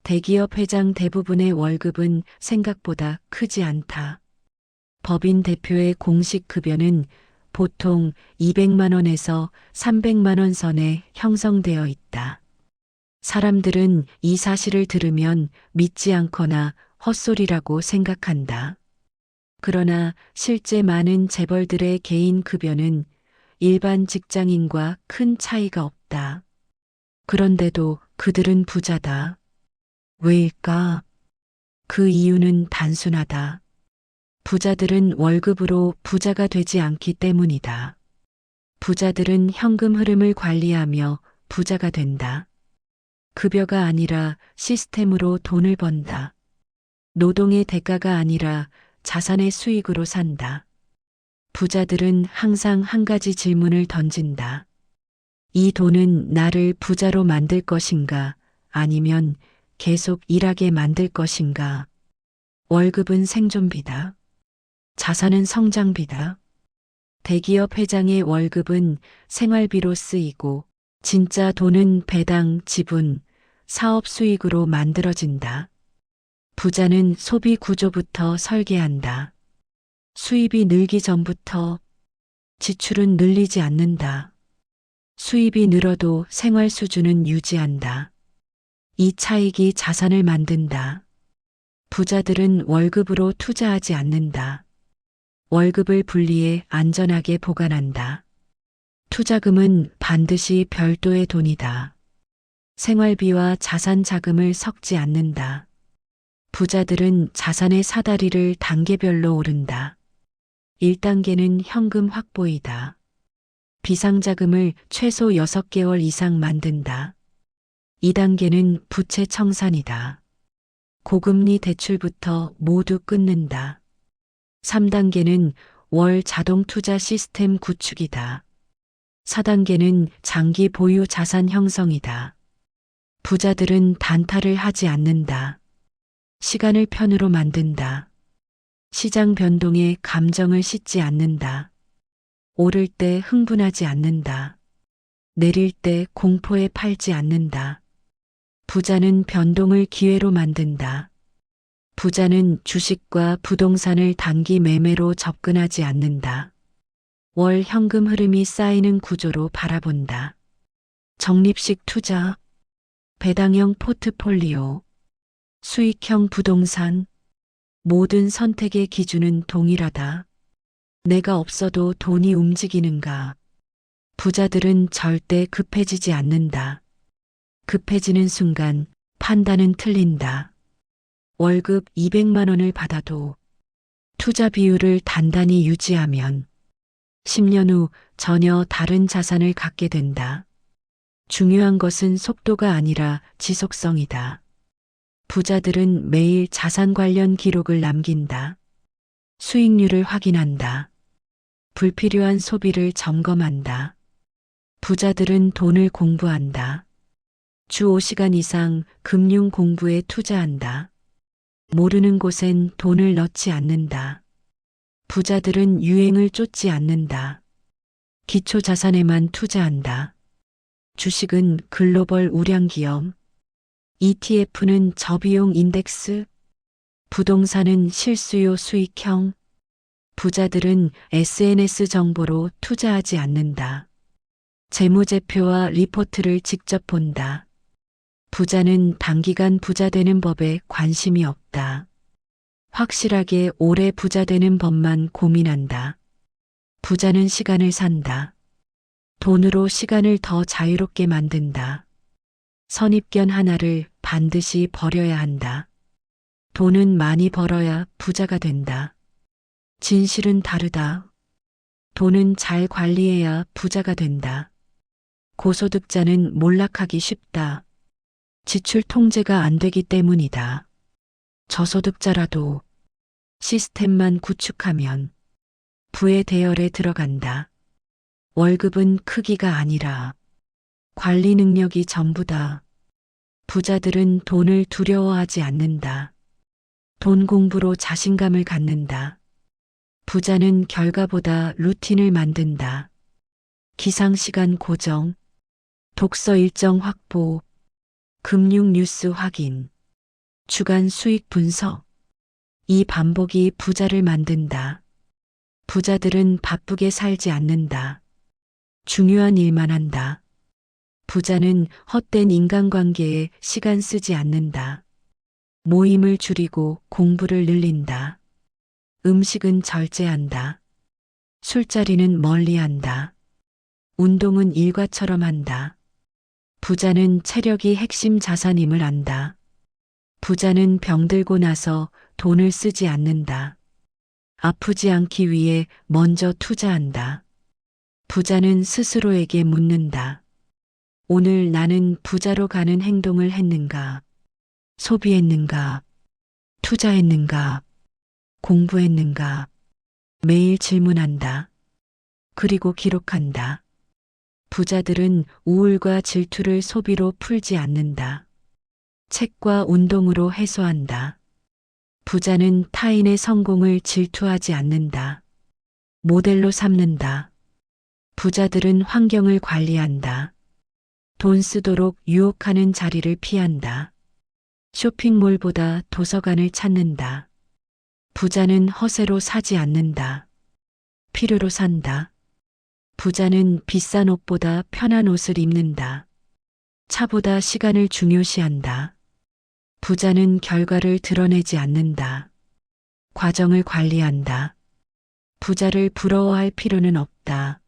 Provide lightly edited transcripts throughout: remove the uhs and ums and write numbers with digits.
대기업 회장 대부분의 월급은 생각보다 크지 않다. 법인 대표의 공식 급여는 보통 200만 원에서 300만 원 선에 형성되어 있다. 사람들은 이 사실을 들으면 믿지 않거나 헛소리라고 생각한다. 그러나 실제 많은 재벌들의 개인 급여는 일반 직장인과 큰 차이가 없다. 그런데도 그들은 부자다. 왜일까? 그 이유는 단순하다. 부자들은 월급으로 부자가 되지 않기 때문이다. 부자들은 현금 흐름을 관리하며 부자가 된다. 급여가 아니라 시스템으로 돈을 번다. 노동의 대가가 아니라 자산의 수익으로 산다. 부자들은 항상 한 가지 질문을 던진다. 이 돈은 나를 부자로 만들 것인가? 아니면 계속 일하게 만들 것인가? 월급은 생존비다. 자산은 성장비다. 대기업 회장의 월급은 생활비로 쓰이고 진짜 돈은 배당, 지분, 사업 수익으로 만들어진다. 부자는 소비 구조부터 설계한다. 수입이 늘기 전부터 지출은 늘리지 않는다. 수입이 늘어도 생활 수준은 유지한다. 이 차익이 자산을 만든다. 부자들은 월급으로 투자하지 않는다. 월급을 분리해 안전하게 보관한다. 투자금은 반드시 별도의 돈이다. 생활비와 자산 자금을 섞지 않는다. 부자들은 자산의 사다리를 단계별로 오른다. 1단계는 현금 확보이다. 비상자금을 최소 6개월 이상 만든다. 2단계는 부채 청산이다. 고금리 대출부터 모두 끊는다. 3단계는 월 자동 투자 시스템 구축이다. 4단계는 장기 보유 자산 형성이다. 부자들은 단타를 하지 않는다. 시간을 편으로 만든다. 시장 변동에 감정을 싣지 않는다. 오를 때 흥분하지 않는다. 내릴 때 공포에 팔지 않는다. 부자는 변동을 기회로 만든다. 부자는 주식과 부동산을 단기 매매로 접근하지 않는다. 월 현금 흐름이 쌓이는 구조로 바라본다. 적립식 투자, 배당형 포트폴리오, 수익형 부동산, 모든 선택의 기준은 동일하다. 내가 없어도 돈이 움직이는가? 부자들은 절대 급해지지 않는다. 급해지는 순간 판단은 틀린다. 월급 200만 원을 받아도 투자 비율을 단단히 유지하면 10년 후 전혀 다른 자산을 갖게 된다. 중요한 것은 속도가 아니라 지속성이다. 부자들은 매일 자산 관련 기록을 남긴다. 수익률을 확인한다. 불필요한 소비를 점검한다. 부자들은 돈을 공부한다. 주 5시간 이상 금융 공부에 투자한다. 모르는 곳엔 돈을 넣지 않는다. 부자들은 유행을 쫓지 않는다. 기초 자산에만 투자한다. 주식은 글로벌 우량 기업, ETF는 저비용 인덱스, 부동산은 실수요 수익형, 부자들은 SNS 정보로 투자하지 않는다. 재무제표와 리포트를 직접 본다. 부자는 단기간 부자 되는 법에 관심이 없다. 확실하게 오래 부자 되는 법만 고민한다. 부자는 시간을 산다. 돈으로 시간을 더 자유롭게 만든다. 선입견 하나를 반드시 버려야 한다. 돈은 많이 벌어야 부자가 된다. 진실은 다르다. 돈은 잘 관리해야 부자가 된다. 고소득자는 몰락하기 쉽다. 지출 통제가 안 되기 때문이다. 저소득자라도 시스템만 구축하면 부의 대열에 들어간다. 월급은 크기가 아니라 관리 능력이 전부다. 부자들은 돈을 두려워하지 않는다. 돈 공부로 자신감을 갖는다. 부자는 결과보다 루틴을 만든다. 기상시간 고정, 독서 일정 확보, 금융 뉴스 확인. 주간 수익 분석. 이 반복이 부자를 만든다. 부자들은 바쁘게 살지 않는다. 중요한 일만 한다. 부자는 헛된 인간관계에 시간 쓰지 않는다. 모임을 줄이고 공부를 늘린다. 음식은 절제한다. 술자리는 멀리한다. 운동은 일과처럼 한다. 부자는 체력이 핵심 자산임을 안다. 부자는 병들고 나서 돈을 쓰지 않는다. 아프지 않기 위해 먼저 투자한다. 부자는 스스로에게 묻는다. 오늘 나는 부자로 가는 행동을 했는가? 소비했는가? 투자했는가? 공부했는가? 매일 질문한다. 그리고 기록한다. 부자들은 우울과 질투를 소비로 풀지 않는다. 책과 운동으로 해소한다. 부자는 타인의 성공을 질투하지 않는다. 모델로 삼는다. 부자들은 환경을 관리한다. 돈 쓰도록 유혹하는 자리를 피한다. 쇼핑몰보다 도서관을 찾는다. 부자는 허세로 사지 않는다. 필요로 산다. 부자는 비싼 옷보다 편한 옷을 입는다. 차보다 시간을 중요시한다. 부자는 결과를 드러내지 않는다. 과정을 관리한다. 부자를 부러워할 필요는 없다.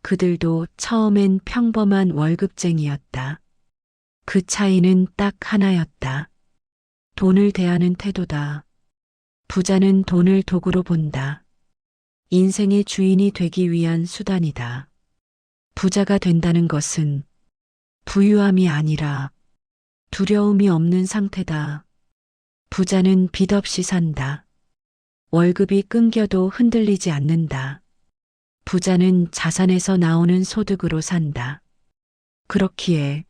그들도 처음엔 평범한 월급쟁이였다. 그 차이는 딱 하나였다. 돈을 대하는 태도다. 부자는 돈을 도구로 본다. 인생의 주인이 되기 위한 수단이다. 부자가 된다는 것은 부유함이 아니라 두려움이 없는 상태다. 부자는 빚 없이 산다. 월급이 끊겨도 흔들리지 않는다. 부자는 자산에서 나오는 소득으로 산다. 그렇기에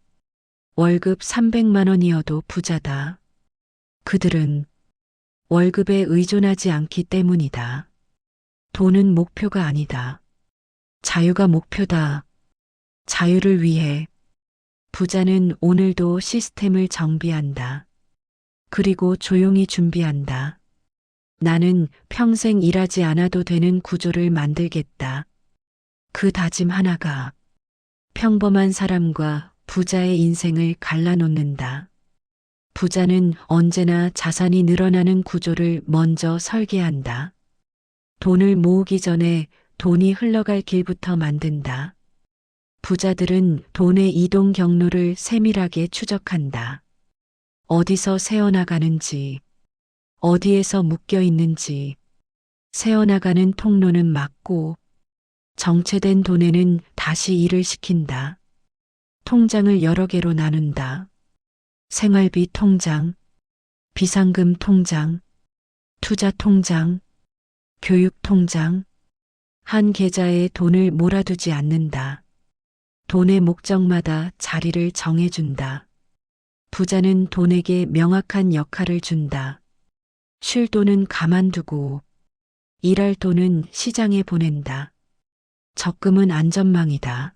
월급 300만 원이어도 부자다. 그들은 월급에 의존하지 않기 때문이다. 돈은 목표가 아니다. 자유가 목표다. 자유를 위해 부자는 오늘도 시스템을 정비한다. 그리고 조용히 준비한다. 나는 평생 일하지 않아도 되는 구조를 만들겠다. 그 다짐 하나가 평범한 사람과 부자의 인생을 갈라놓는다. 부자는 언제나 자산이 늘어나는 구조를 먼저 설계한다. 돈을 모으기 전에 돈이 흘러갈 길부터 만든다. 부자들은 돈의 이동 경로를 세밀하게 추적한다. 어디서 새어나가는지, 어디에서 묶여 있는지, 새어나가는 통로는 막고 정체된 돈에는 다시 일을 시킨다. 통장을 여러 개로 나눈다. 생활비 통장, 비상금 통장, 투자 통장, 교육 통장. 한 계좌에 돈을 몰아두지 않는다. 돈의 목적마다 자리를 정해준다. 부자는 돈에게 명확한 역할을 준다. 쉴 돈은 가만두고 일할 돈은 시장에 보낸다. 적금은 안전망이다.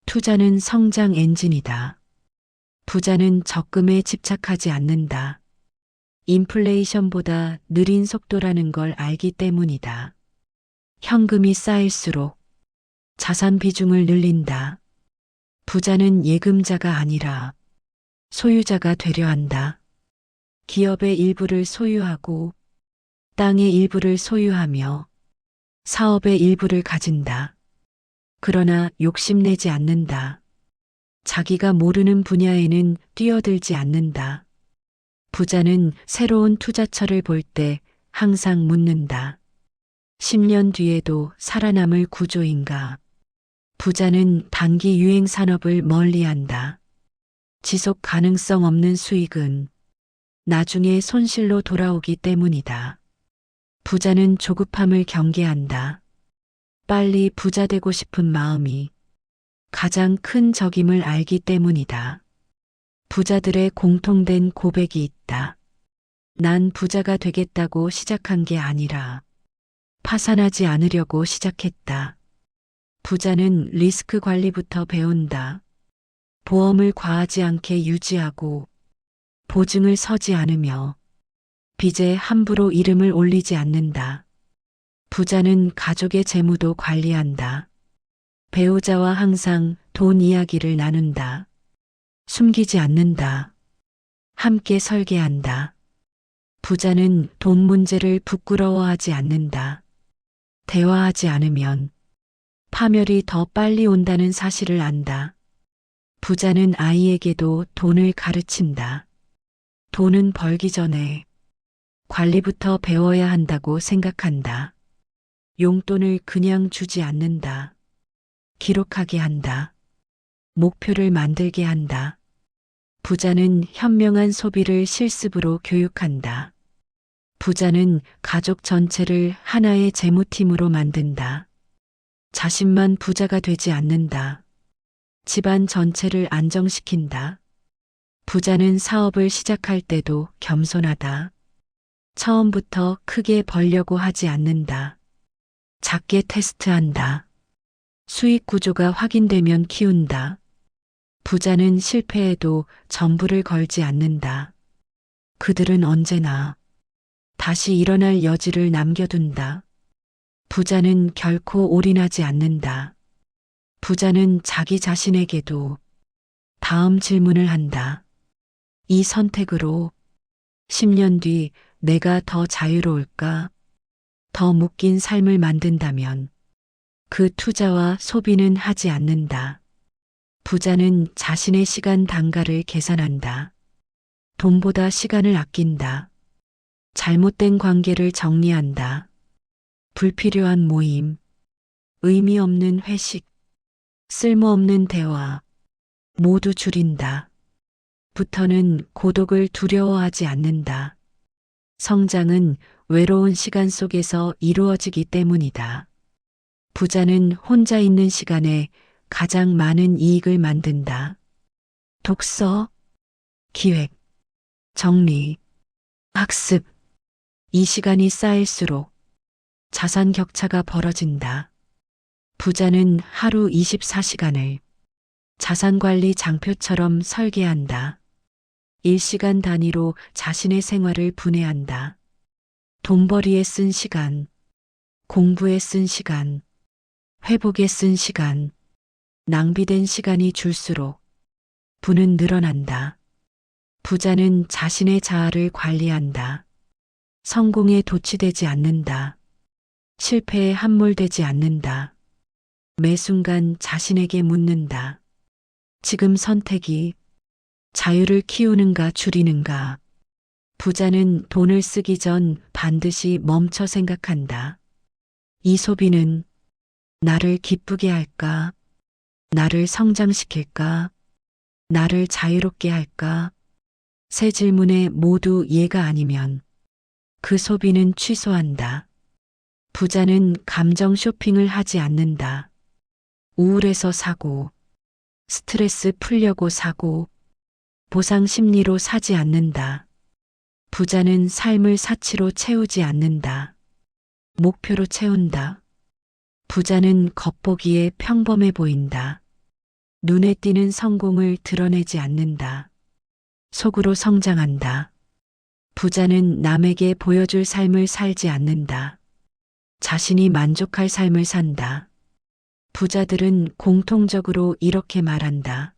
투자는 성장 엔진이다. 부자는 적금에 집착하지 않는다. 인플레이션보다 느린 속도라는 걸 알기 때문이다. 현금이 쌓일수록 자산 비중을 늘린다. 부자는 예금자가 아니라 소유자가 되려 한다. 기업의 일부를 소유하고 땅의 일부를 소유하며 사업의 일부를 가진다. 그러나 욕심내지 않는다. 자기가 모르는 분야에는 뛰어들지 않는다. 부자는 새로운 투자처를 볼 때 항상 묻는다. 10년 뒤에도 살아남을 구조인가? 부자는 단기 유행 산업을 멀리한다. 지속 가능성 없는 수익은 나중에 손실로 돌아오기 때문이다. 부자는 조급함을 경계한다. 빨리 부자 되고 싶은 마음이 가장 큰 적임을 알기 때문이다. 부자들의 공통된 고백이 있다. 난 부자가 되겠다고 시작한 게 아니라 파산하지 않으려고 시작했다. 부자는 리스크 관리부터 배운다. 보험을 과하지 않게 유지하고 보증을 서지 않으며 빚에 함부로 이름을 올리지 않는다. 부자는 가족의 재무도 관리한다. 배우자와 항상 돈 이야기를 나눈다. 숨기지 않는다. 함께 설계한다. 부자는 돈 문제를 부끄러워하지 않는다. 대화하지 않으면 파멸이 더 빨리 온다는 사실을 안다. 부자는 아이에게도 돈을 가르친다. 돈은 벌기 전에 관리부터 배워야 한다고 생각한다. 용돈을 그냥 주지 않는다. 기록하게 한다. 목표를 만들게 한다. 부자는 현명한 소비를 실습으로 교육한다. 부자는 가족 전체를 하나의 재무팀으로 만든다. 자신만 부자가 되지 않는다. 집안 전체를 안정시킨다. 부자는 사업을 시작할 때도 겸손하다. 처음부터 크게 벌려고 하지 않는다. 작게 테스트한다. 수익 구조가 확인되면 키운다. 부자는 실패해도 전부를 걸지 않는다. 그들은 언제나 다시 일어날 여지를 남겨둔다. 부자는 결코 올인하지 않는다. 부자는 자기 자신에게도 다음 질문을 한다. 이 선택으로 10년 뒤 내가 더 자유로울까? 더 묶인 삶을 만든다면 그 투자와 소비는 하지 않는다. 부자는 자신의 시간 단가를 계산한다. 돈보다 시간을 아낀다. 잘못된 관계를 정리한다. 불필요한 모임, 의미 없는 회식, 쓸모없는 대화, 모두 줄인다. 부터는 고독을 두려워하지 않는다. 성장은 외로운 시간 속에서 이루어지기 때문이다. 부자는 혼자 있는 시간에 가장 많은 이익을 만든다. 독서, 기획, 정리, 학습. 이 시간이 쌓일수록 자산 격차가 벌어진다. 부자는 하루 24시간을 자산관리 장표처럼 설계한다. 일시간 단위로 자신의 생활을 분해한다. 돈벌이에 쓴 시간, 공부에 쓴 시간, 회복에 쓴 시간, 낭비된 시간이 줄수록 부는 늘어난다. 부자는 자신의 자아를 관리한다. 성공에 도취되지 않는다. 실패에 함몰되지 않는다. 매 순간 자신에게 묻는다. 지금 선택이 자유를 키우는가 줄이는가? 부자는 돈을 쓰기 전 반드시 멈춰 생각한다. 이 소비는 나를 기쁘게 할까? 나를 성장시킬까? 나를 자유롭게 할까? 세 질문에 모두 예가 아니면 그 소비는 취소한다. 부자는 감정 쇼핑을 하지 않는다. 우울해서 사고, 스트레스 풀려고 사고, 보상 심리로 사지 않는다. 부자는 삶을 사치로 채우지 않는다. 목표로 채운다. 부자는 겉보기에 평범해 보인다. 눈에 띄는 성공을 드러내지 않는다. 속으로 성장한다. 부자는 남에게 보여줄 삶을 살지 않는다. 자신이 만족할 삶을 산다. 부자들은 공통적으로 이렇게 말한다.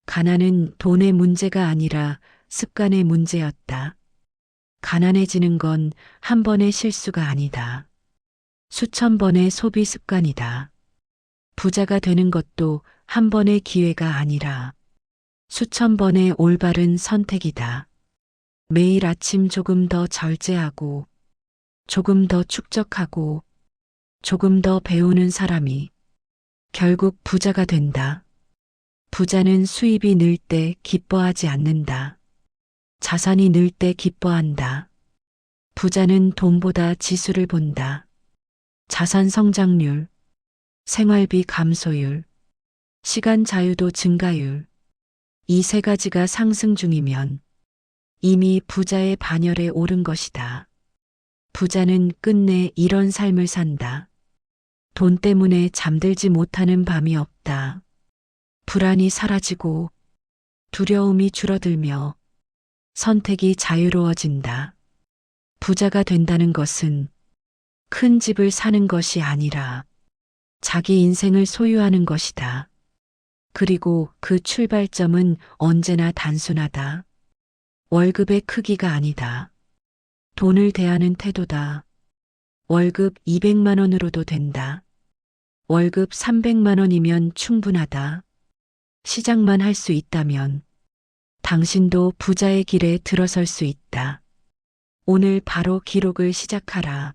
가난은 돈의 문제가 아니라 습관의 문제였다. 가난해지는 건 한 번의 실수가 아니다. 수천 번의 소비 습관이다. 부자가 되는 것도 한 번의 기회가 아니라 수천 번의 올바른 선택이다. 매일 아침 조금 더 절제하고, 조금 더 축적하고, 조금 더 배우는 사람이 결국 부자가 된다. 부자는 수입이 늘 때 기뻐하지 않는다. 자산이 늘 때 기뻐한다. 부자는 돈보다 지수를 본다. 자산 성장률, 생활비 감소율, 시간 자유도 증가율. 이 세 가지가 상승 중이면 이미 부자의 반열에 오른 것이다. 부자는 끝내 이런 삶을 산다. 돈 때문에 잠들지 못하는 밤이 없다. 불안이 사라지고 두려움이 줄어들며 선택이 자유로워진다. 부자가 된다는 것은 큰 집을 사는 것이 아니라 자기 인생을 소유하는 것이다. 그리고 그 출발점은 언제나 단순하다. 월급의 크기가 아니다. 돈을 대하는 태도다. 월급 200만 원으로도 된다. 월급 300만 원이면 충분하다. 시작만 할 수 있다면 당신도 부자의 길에 들어설 수 있다. 오늘 바로 기록을 시작하라.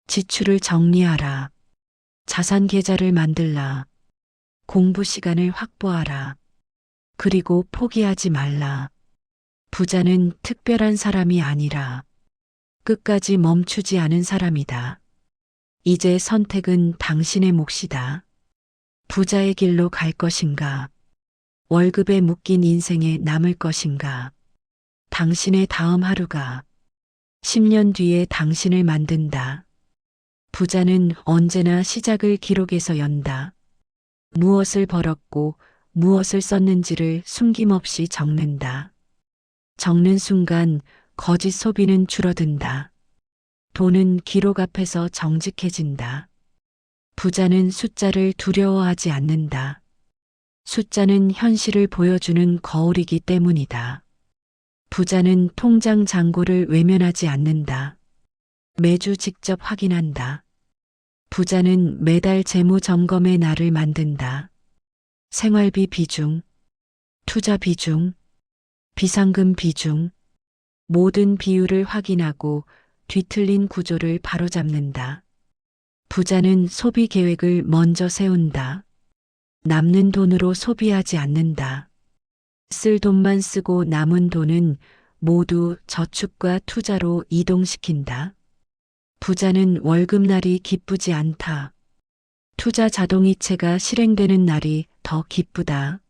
지출을 정리하라. 자산 계좌를 만들라. 공부 시간을 확보하라. 그리고 포기하지 말라. 부자는 특별한 사람이 아니라 끝까지 멈추지 않은 사람이다. 이제 선택은 당신의 몫이다. 부자의 길로 갈 것인가? 월급에 묶인 인생에 남을 것인가? 당신의 다음 하루가 10년 뒤에 당신을 만든다. 부자는 언제나 시작을 기록에서 연다. 무엇을 벌었고 무엇을 썼는지를 숨김없이 적는다. 적는 순간 거짓 소비는 줄어든다. 돈은 기록 앞에서 정직해진다. 부자는 숫자를 두려워하지 않는다. 숫자는 현실을 보여주는 거울이기 때문이다. 부자는 통장 잔고를 외면하지 않는다. 매주 직접 확인한다. 부자는 매달 재무 점검의 날을 만든다. 생활비 비중, 투자 비중, 비상금 비중, 모든 비율을 확인하고 뒤틀린 구조를 바로잡는다. 부자는 소비 계획을 먼저 세운다. 남는 돈으로 소비하지 않는다. 쓸 돈만 쓰고 남은 돈은 모두 저축과 투자로 이동시킨다. 부자는 월급날이 기쁘지 않다. 투자 자동이체가 실행되는 날이 더 기쁘다.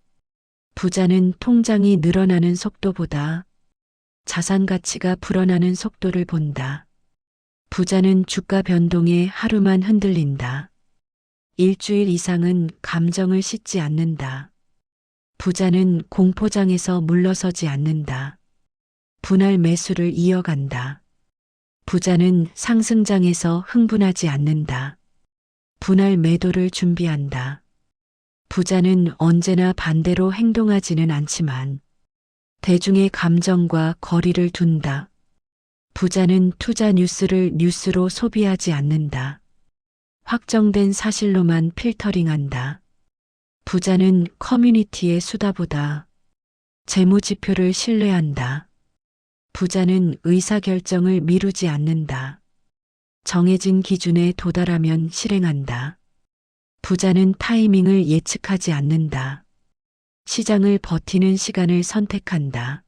부자는 통장이 늘어나는 속도보다 자산 가치가 불어나는 속도를 본다. 부자는 주가 변동에 하루만 흔들린다. 일주일 이상은 감정을 씻지 않는다. 부자는 공포장에서 물러서지 않는다. 분할 매수를 이어간다. 부자는 상승장에서 흥분하지 않는다. 분할 매도를 준비한다. 부자는 언제나 반대로 행동하지는 않지만 대중의 감정과 거리를 둔다. 부자는 투자 뉴스를 뉴스로 소비하지 않는다. 확정된 사실로만 필터링한다. 부자는 커뮤니티의 수다보다 재무지표를 신뢰한다. 부자는 의사결정을 미루지 않는다. 정해진 기준에 도달하면 실행한다. 부자는 타이밍을 예측하지 않는다. 시장을 버티는 시간을 선택한다.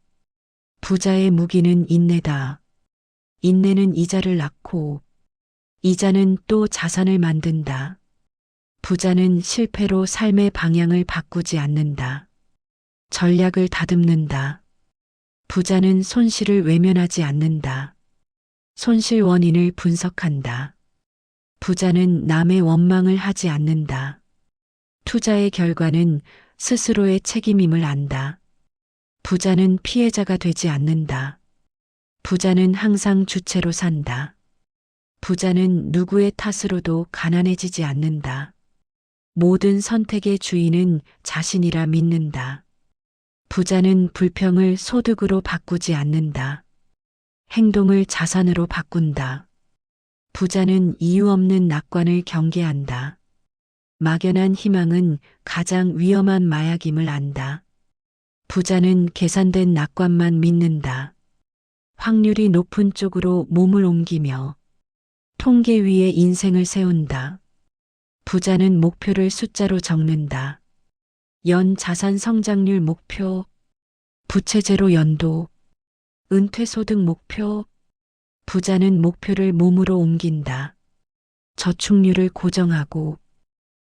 부자의 무기는 인내다. 인내는 이자를 낳고 이자는 또 자산을 만든다. 부자는 실패로 삶의 방향을 바꾸지 않는다. 전략을 다듬는다. 부자는 손실을 외면하지 않는다. 손실 원인을 분석한다. 부자는 남의 원망을 하지 않는다. 투자의 결과는 스스로의 책임임을 안다. 부자는 피해자가 되지 않는다. 부자는 항상 주체로 산다. 부자는 누구의 탓으로도 가난해지지 않는다. 모든 선택의 주인은 자신이라 믿는다. 부자는 불평을 소득으로 바꾸지 않는다. 행동을 자산으로 바꾼다. 부자는 이유 없는 낙관을 경계한다. 막연한 희망은 가장 위험한 마약임을 안다. 부자는 계산된 낙관만 믿는다. 확률이 높은 쪽으로 몸을 옮기며 통계 위에 인생을 세운다. 부자는 목표를 숫자로 적는다. 연 자산 성장률 목표, 부채 제로 연도, 은퇴소득 목표. 부자는 목표를 몸으로 옮긴다. 저축률을 고정하고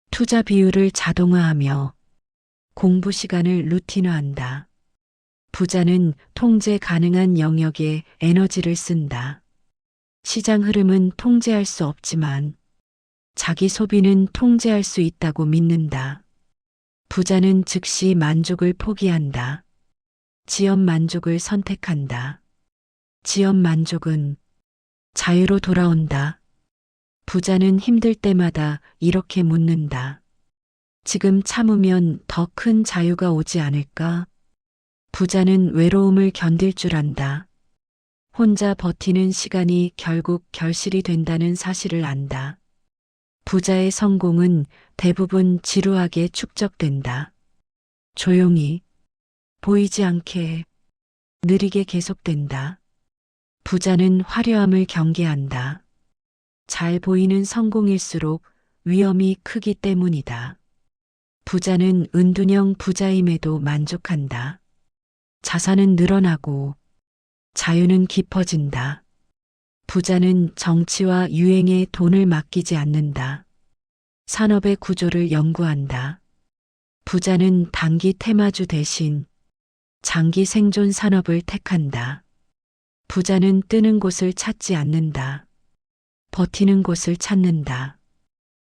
투자 비율을 자동화하며 공부 시간을 루틴화한다. 부자는 통제 가능한 영역에 에너지를 쓴다. 시장 흐름은 통제할 수 없지만 자기 소비는 통제할 수 있다고 믿는다. 부자는 즉시 만족을 포기한다. 지연 만족을 선택한다. 지연 만족은 자유로 돌아온다. 부자는 힘들 때마다 이렇게 묻는다. 지금 참으면 더 큰 자유가 오지 않을까? 부자는 외로움을 견딜 줄 안다. 혼자 버티는 시간이 결국 결실이 된다는 사실을 안다. 부자의 성공은 대부분 지루하게 축적된다. 조용히, 보이지 않게, 느리게 계속된다. 부자는 화려함을 경계한다. 잘 보이는 성공일수록 위험이 크기 때문이다. 부자는 은둔형 부자임에도 만족한다. 자산은 늘어나고 자유는 깊어진다. 부자는 정치와 유행에 돈을 맡기지 않는다. 산업의 구조를 연구한다. 부자는 단기 테마주 대신 장기 생존 산업을 택한다. 부자는 뜨는 곳을 찾지 않는다. 버티는 곳을 찾는다.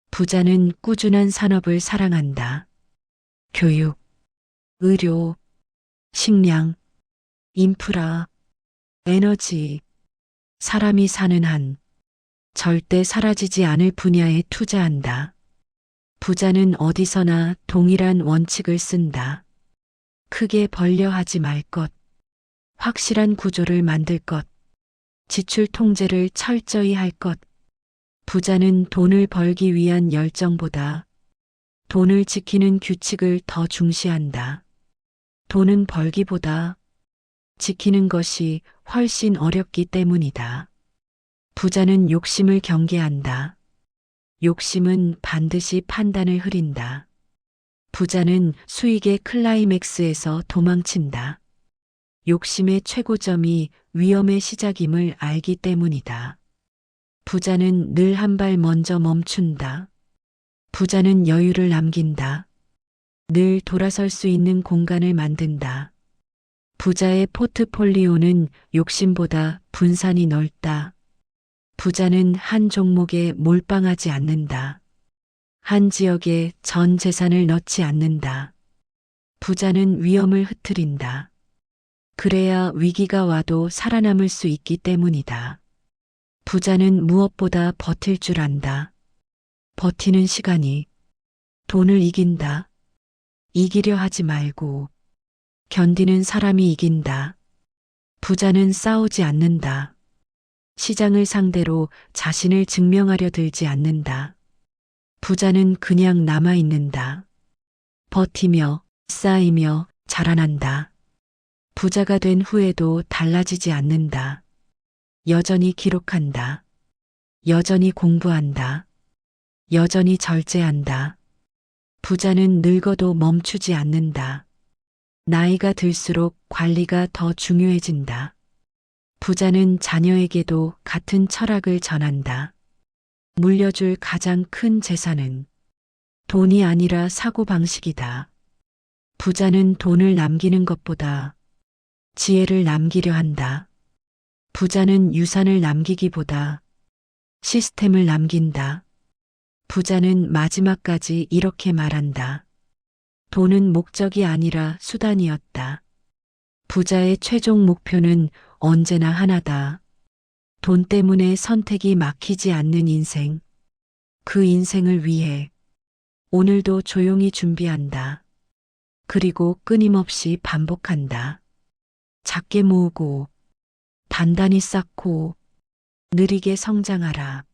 부자는 꾸준한 산업을 사랑한다. 교육, 의료, 식량, 인프라, 에너지, 사람이 사는 한 절대 사라지지 않을 분야에 투자한다. 부자는 어디서나 동일한 원칙을 쓴다. 크게 벌려 하지 말 것, 확실한 구조를 만들 것, 지출 통제를 철저히 할 것. 부자는 돈을 벌기 위한 열정보다 돈을 지키는 규칙을 더 중시한다. 돈은 벌기보다 지키는 것이 훨씬 어렵기 때문이다. 부자는 욕심을 경계한다. 욕심은 반드시 판단을 흐린다. 부자는 수익의 클라이맥스에서 도망친다. 욕심의 최고점이 위험의 시작임을 알기 때문이다. 부자는 늘 한 발 먼저 멈춘다. 부자는 여유를 남긴다. 늘 돌아설 수 있는 공간을 만든다. 부자의 포트폴리오는 욕심보다 분산이 넓다. 부자는 한 종목에 몰빵하지 않는다. 한 지역에 전 재산을 넣지 않는다. 부자는 위험을 흐트린다. 그래야 위기가 와도 살아남을 수 있기 때문이다. 부자는 무엇보다 버틸 줄 안다. 버티는 시간이 돈을 이긴다. 이기려 하지 말고 견디는 사람이 이긴다. 부자는 싸우지 않는다. 시장을 상대로 자신을 증명하려 들지 않는다. 부자는 그냥 남아있는다. 버티며 쌓이며 자라난다. 부자가 된 후에도 달라지지 않는다. 여전히 기록한다. 여전히 공부한다. 여전히 절제한다. 부자는 늙어도 멈추지 않는다. 나이가 들수록 관리가 더 중요해진다. 부자는 자녀에게도 같은 철학을 전한다. 물려줄 가장 큰 재산은 돈이 아니라 사고방식이다. 부자는 돈을 남기는 것보다 지혜를 남기려 한다. 부자는 유산을 남기기보다 시스템을 남긴다. 부자는 마지막까지 이렇게 말한다. 돈은 목적이 아니라 수단이었다. 부자의 최종 목표는 언제나 하나다. 돈 때문에 선택이 막히지 않는 인생. 그 인생을 위해 오늘도 조용히 준비한다. 그리고 끊임없이 반복한다. 작게 모으고 단단히 쌓고 느리게 성장하라.